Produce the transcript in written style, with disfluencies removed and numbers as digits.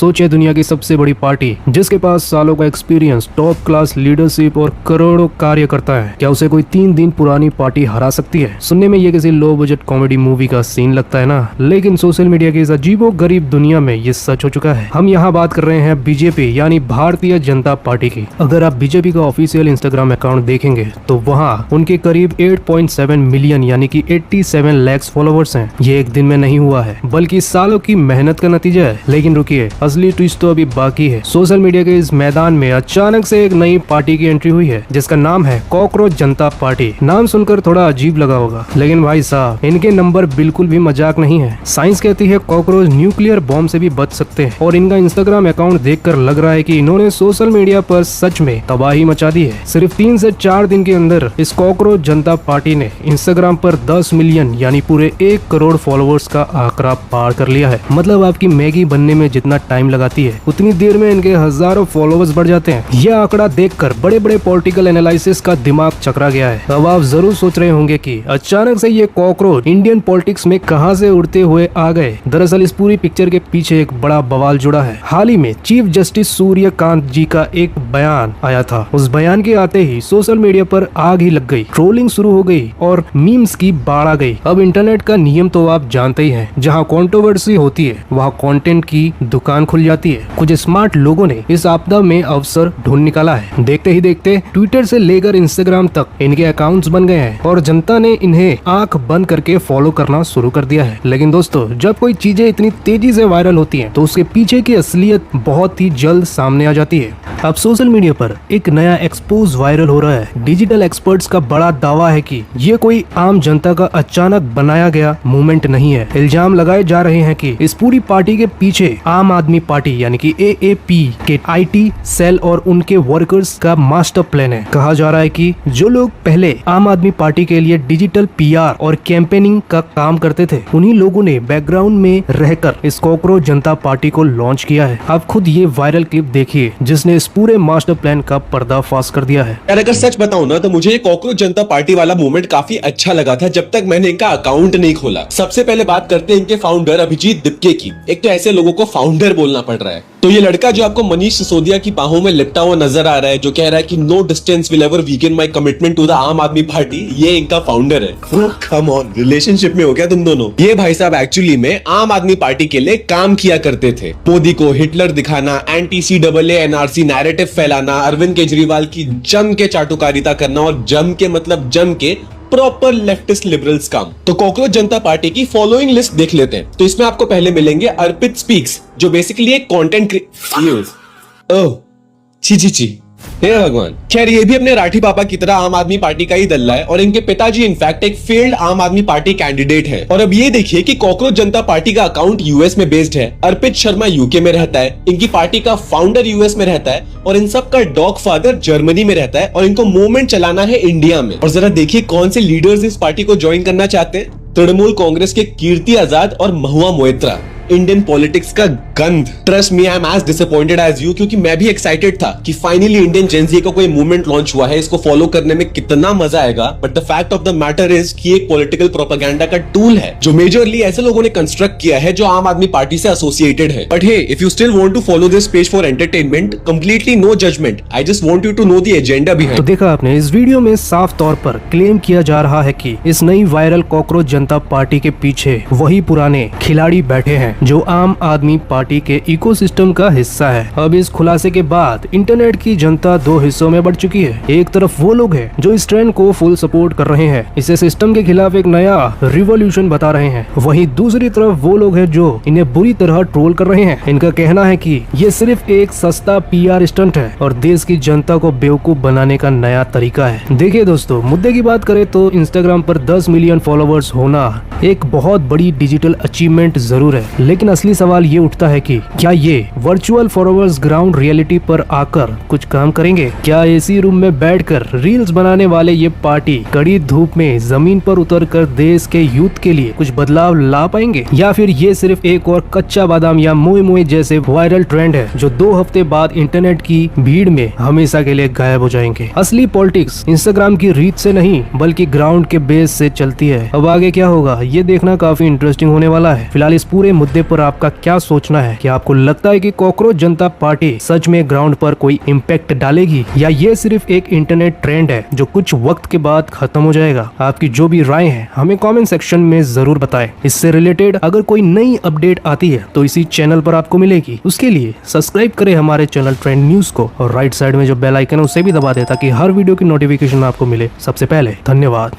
सोचे दुनिया की सबसे बड़ी पार्टी जिसके पास सालों का एक्सपीरियंस, टॉप क्लास लीडरशिप और करोड़ों कार्यकर्ता है, क्या उसे कोई 3 दिन पुरानी पार्टी हरा सकती है? सुनने में ये किसी लो बजट कॉमेडी मूवी का सीन लगता है ना, लेकिन सोशल मीडिया की इस अजीबो गरीब दुनिया में ये सच हो चुका है। हम यहाँ बात कर रहे हैं बीजेपी यानी भारतीय जनता पार्टी की। अगर आप बीजेपी का ऑफिशियल इंस्टाग्राम अकाउंट देखेंगे तो वहाँ उनके करीब 8.7 मिलियन यानी कि 87 लाख फॉलोवर्स हैं। ये एक दिन में नहीं हुआ है बल्कि सालों की मेहनत का नतीजा है। लेकिन रुकिए, असली ट्विस्ट तो अभी बाकी है। सोशल मीडिया के इस मैदान में अचानक से एक नई पार्टी की एंट्री हुई है जिसका नाम है कॉकरोच जनता पार्टी। नाम सुनकर थोड़ा अजीब लगा होगा, लेकिन भाई साहब इनके नंबर बिल्कुल भी मजाक नहीं है। साइंस कहती है कॉकरोच न्यूक्लियर बॉम्ब से भी बच सकते हैं और इनका इंस्टाग्राम अकाउंट देखकर लग रहा है कि इन्होंने सोशल मीडिया पर सच में तबाही मचा दी है। सिर्फ 3 से 4 दिन के अंदर इस कॉकरोच जनता पार्टी ने इंस्टाग्राम पर 10 मिलियन यानी पूरे 1 करोड़ फॉलोवर्स का आंकड़ा पार कर लिया है। मतलब आपकी मैगी बनने में जितना टाइम लगाती है उतनी देर में इनके हजारों फॉलोवर्स बढ़ जाते हैं। यह आंकड़ा देखकर बड़े बड़े पॉलिटिकल एनालिसिस का दिमाग चकरा गया है। अब आप जरूर सोच रहे होंगे कि अचानक से ये कॉकरोच इंडियन पॉलिटिक्स में कहां से उड़ते हुए आ गए। दरअसल इस पूरी पिक्चर के पीछे एक बड़ा बवाल जुड़ा है। हाल ही में चीफ जस्टिस सूर्यकांत जी का एक बयान आया था। उस बयान के आते ही सोशल मीडिया पर आग ही लग गई, ट्रोलिंग शुरू हो गई और मीम्स की बाढ़ आ गई। अब इंटरनेट का नियम तो आप जानते ही हैं, जहां कंट्रोवर्सी होती है वहां कंटेंट की दुकान खुल जाती है। कुछ स्मार्ट लोगों ने इस आपदा में अवसर ढूंढ निकाला है। देखते ही देखते ट्विटर से लेकर इंस्टाग्राम तक इनके अकाउंट्स बन गए हैं और जनता ने इन्हें आंख बंद करके फॉलो करना शुरू कर दिया है। लेकिन दोस्तों, जब कोई चीजें इतनी तेजी से वायरल होती हैं तो उसके पीछे की असलियत बहुत ही जल्द सामने आ जाती है। अब सोशल मीडिया पर एक नया एक्सपोज वायरल हो रहा है। डिजिटल एक्सपर्ट्स का बड़ा दावा है कि ये कोई आम जनता का अचानक बनाया गया मूवमेंट नहीं है। इल्जाम लगाए जा रहे हैं कि इस पूरी पार्टी के पीछे आम आदमी पार्टी यानी कि AAP के IT सेल और उनके वर्कर्स का मास्टर प्लान है। कहा जा रहा है कि जो लोग पहले आम आदमी पार्टी के लिए डिजिटल PR और कैंपेनिंग का काम करते थे, उन्हीं लोगों ने बैकग्राउंड में रहकर इस कॉकरोच जनता पार्टी को लॉन्च किया है। आप खुद ये वायरल क्लिप देखिए जिसने इस पूरे मास्टर प्लान का पर्दाफाश कर दिया है। यार अगर सच बताऊं ना तो मुझे ये कॉकरोच जनता पार्टी वाला मूवमेंट काफी अच्छा लगा था जब तक मैंने इनका अकाउंट नहीं खोला। सबसे पहले बात करते हैं इनके फाउंडर अभिजीत दिपके की। एक तो ऐसे लोगों को फाउंडर बोलना पड़ रहा है। तो ये लड़का जो आपको मनीष सिसोदिया की बाहों में लिपटा हुआ नजर आ रहा है, जो कह रहा है कि no distance will ever weaken my commitment to the Aam Aadmi party, ये इनका फाउंडर है। कम ऑन, रिलेशनशिप में हो गया तुम दोनों? ये भाई साहब एक्चुअली में आम आदमी पार्टी के लिए काम किया करते थे। मोदी को हिटलर दिखाना, एंटी CAA NRC नैरेटिव फैलाना, अरविंद केजरीवाल की जम के चाटुकारिता करना और जम के मतलब जम के प्रॉपर लेफ्टिस्ट लिबरल्स काम। तो कॉकरोच जनता पार्टी की फॉलोइंग लिस्ट देख लेते हैं। तो इसमें आपको पहले मिलेंगे अर्पित स्पीक्स, जो बेसिकली एक कंटेंट ओह ची हे भगवान। खैर ये भी अपने राठी पापा की तरह आम आदमी पार्टी का ही दल्ला है और इनके पिताजी इनफैक्ट एक फेल्ड आम आदमी पार्टी कैंडिडेट है। और अब ये देखिए कि कॉकरोच जनता पार्टी का अकाउंट US में बेस्ड है। अर्पित शर्मा UK में रहता है, इनकी पार्टी का फाउंडर US में रहता है और इन सब का डॉग फादर जर्मनी में रहता है और इनको मूवमेंट चलाना है इंडिया में। और जरा देखिए कौन से लीडर्स इस पार्टी को ज्वाइन करना चाहते हैं। तृणमूल कांग्रेस के कीर्ति आजाद और महुआ मोइत्रा। इंडियन पॉलिटिक्स का गंध। Trust me, I am as disappointed as you, क्योंकि मैं भी एक्साइटेड था कि फाइनली इंडियन जेनजी का कोई मूवमेंट लॉन्च हुआ है, इसको फॉलो करने में कितना मजा आएगा। But the fact of the matter is कि एक पॉलिटिकल प्रोपेगेंडा का टूल है जो मेजरली ऐसे लोगों ने कंस्ट्रक्ट किया है जो आम आदमी पार्टी से एसोसिएटेड है। But hey, if you still want to follow this page for entertainment, completely no judgement, I just want you to know the agenda behind. तो देखा आपने, इस वीडियो में साफ तौर पर क्लेम किया जा रहा है कि इस नई वायरल कॉकरोच जनता पार्टी के पीछे वही पुराने खिलाड़ी बैठे हैं जो आम आदमी पार्टी के इकोसिस्टम का हिस्सा है। अब इस खुलासे के बाद इंटरनेट की जनता 2 हिस्सों में बढ़ चुकी है। एक तरफ वो लोग हैं जो इस ट्रेंड को फुल सपोर्ट कर रहे हैं, इसे सिस्टम के खिलाफ एक नया रिवॉल्यूशन बता रहे हैं। वहीं दूसरी तरफ वो लोग हैं जो इन्हें बुरी तरह ट्रोल कर रहे हैं। इनका कहना है कि ये सिर्फ एक सस्ता PR स्टंट है और देश की जनता को बेवकूफ बनाने का नया तरीका है। देखिए दोस्तों, मुद्दे की बात करें तो इंस्टाग्राम पर 10 मिलियन फॉलोवर्स होना एक बहुत बड़ी डिजिटल अचीवमेंट जरूर है, लेकिन असली सवाल ये उठता है कि क्या ये वर्चुअल फॉलोवर्स ग्राउंड रियलिटी पर आकर कुछ काम करेंगे? क्या AC रूम में बैठकर रील्स बनाने वाले ये पार्टी कड़ी धूप में जमीन पर उतरकर देश के यूथ के लिए कुछ बदलाव ला पाएंगे, या फिर ये सिर्फ एक और कच्चा बादाम या मोए मोए जैसे वायरल ट्रेंड है जो 2 हफ्ते बाद इंटरनेट की भीड़ में हमेशा के लिए गायब हो जाएंगे? असली पॉलिटिक्स इंस्टाग्राम की रीच से नहीं बल्कि ग्राउंड के बेस से चलती है। अब आगे क्या होगा ये देखना काफी इंटरेस्टिंग होने वाला है। फिलहाल इस पूरे मुद्दे मुद्दे पर आपका क्या सोचना है? क्या आपको लगता है कि कॉकरोच जनता पार्टी सच में ग्राउंड पर कोई इम्पैक्ट डालेगी, या ये सिर्फ एक इंटरनेट ट्रेंड है जो कुछ वक्त के बाद खत्म हो जाएगा? आपकी जो भी राय है हमें कमेंट सेक्शन में जरूर बताएं। इससे रिलेटेड अगर कोई नई अपडेट आती है तो इसी चैनल पर आपको मिलेगी। उसके लिए सब्सक्राइब करें हमारे चैनल ट्रेंड न्यूज को और राइट साइड में जो बेल आइकन है उसे भी दबा दें ताकि हर वीडियो की नोटिफिकेशन आपको मिले सबसे पहले। धन्यवाद।